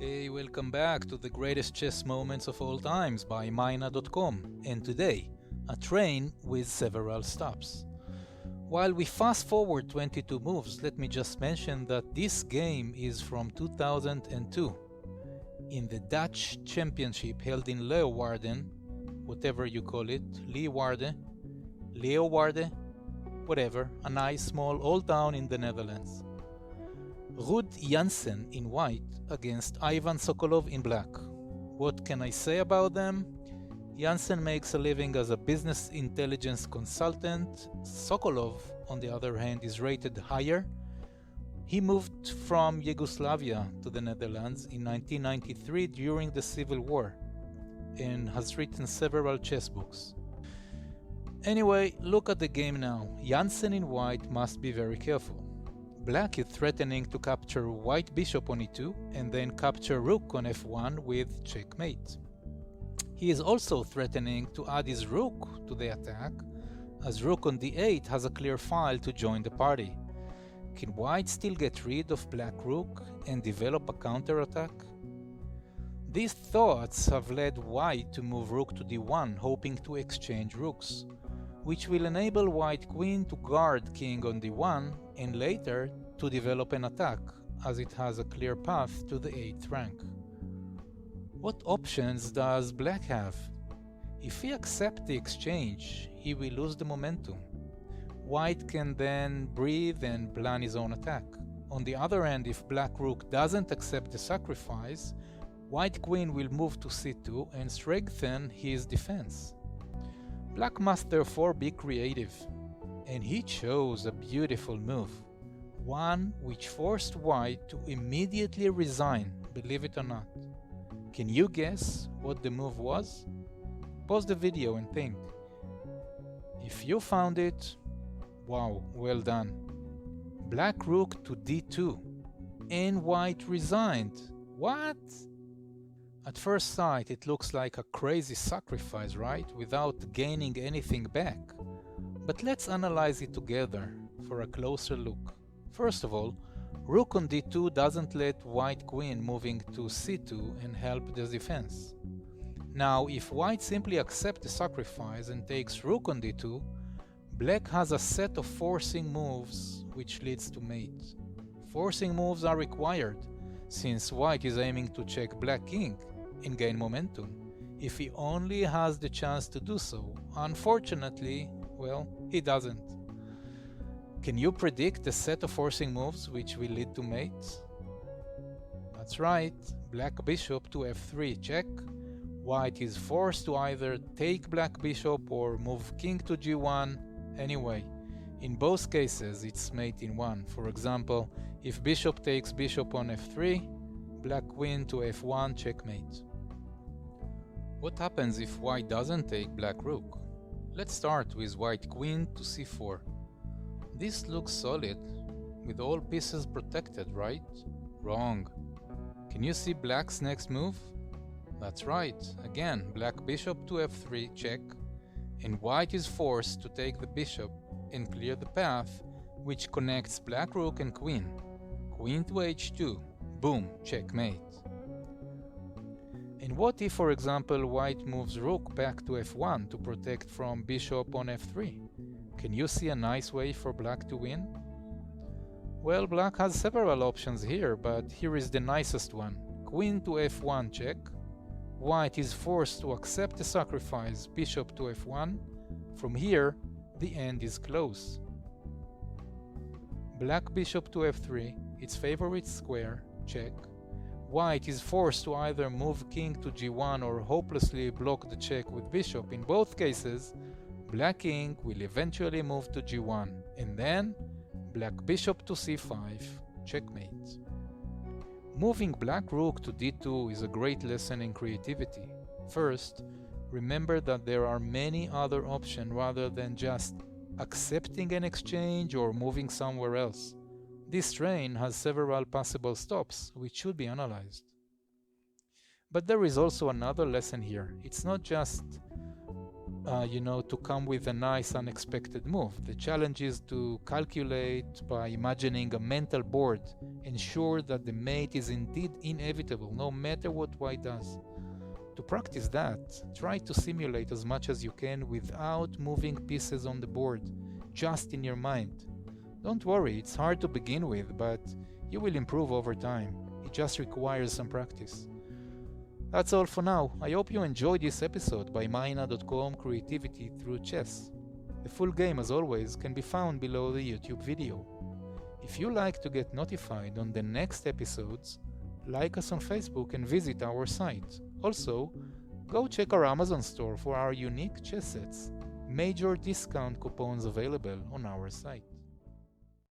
Hey, welcome back to the greatest chess moments of all times by Mynnnat.com, and today, a train with several stops. While we fast forward 22 moves, let me just mention that this game is from 2002 in the Dutch Championship held in Leeuwarden, whatever you call it, Leeuwarden, whatever, a nice small old town in the Netherlands. Ruud Janssen in white against Ivan Sokolov in black. What can I say about them? Janssen makes a living as a business intelligence consultant. Sokolov, on the other hand, is rated higher. He moved from Yugoslavia to the Netherlands in 1993 during the Civil War and has written several chess books. Anyway, look at the game now. Janssen in white must be very careful. Black is threatening to capture white bishop on e2 and then capture rook on f1 with checkmate. He is also threatening to add his rook to the attack, as rook on d8 has a clear file to join the party. Can white still get rid of black rook and develop a counterattack? These thoughts have led white to move rook to d1, hoping to exchange rooks, which will enable white queen to guard king on d1 and later to develop an attack, as it has a clear path to the 8th rank. What options does black have? If he accepts the exchange, he will lose the momentum. White can then breathe and plan his own attack. On the other hand, if black rook doesn't accept the sacrifice, white queen will move to c2 and strengthen his defense. Black must therefore be creative, and he chose a beautiful move, one which forced white to immediately resign, believe it or not. Can you guess what the move was? Pause the video and think. If you found it, wow, well done. Black rook to d2, and white resigned. What? At first sight, it looks like a crazy sacrifice, right? Without gaining anything back. But let's analyze it together for a closer look. First of all, rook on d2 doesn't let white queen moving to c2 and help the defense. Now, if white simply accepts the sacrifice and takes rook on d2, black has a set of forcing moves which leads to mate. Forcing moves are required, since white is aiming to check black king and gain momentum, if he only has the chance to do so. Unfortunately, well, he doesn't. Can you predict the set of forcing moves which will lead to mates? That's right, black bishop to f3 check. White is forced to either take black bishop or move king to g1. Anyway, in both cases it's mate in one. For example, if bishop takes bishop on f3, black queen to f1 checkmate. What happens if white doesn't take black rook? Let's start with white queen to c4. This looks solid, with all pieces protected, right? Wrong. Can you see black's next move? That's right, again, black bishop to f3 check, and white is forced to take the bishop and clear the path which connects black rook and queen. Queen to h2, boom, checkmate. And what if, for example, white moves rook back to f1 to protect from bishop on f3? Can you see a nice way for black to win? Well, black has several options here, but here is the nicest one. Queen to f1 check. White is forced to accept the sacrifice, bishop to f1. From here, the end is close. Black bishop to f3, its favorite square, check. White is forced to either move king to g1 or hopelessly block the check with bishop. In both cases, black king will eventually move to g1, and then black bishop to c5, checkmate. Moving black rook to d2 is a great lesson in creativity. First, remember that there are many other options rather than just accepting an exchange or moving somewhere else. This train has several possible stops which should be analyzed. But there is also another lesson here. It's not just to come with a nice unexpected move. The challenge is to calculate by imagining a mental board, ensure that the mate is indeed inevitable no matter what white does. To practice that, try to simulate as much as you can without moving pieces on the board, just in your mind. Don't worry, it's hard to begin with, but you will improve over time. It just requires some practice. That's all for now. I hope you enjoyed this episode by Mynnnat.com Creativity Through Chess. The full game, as always, can be found below the YouTube video. If you like to get notified on the next episodes, like us on Facebook and visit our site. Also, go check our Amazon store for our unique chess sets. Major discount coupons available on our site.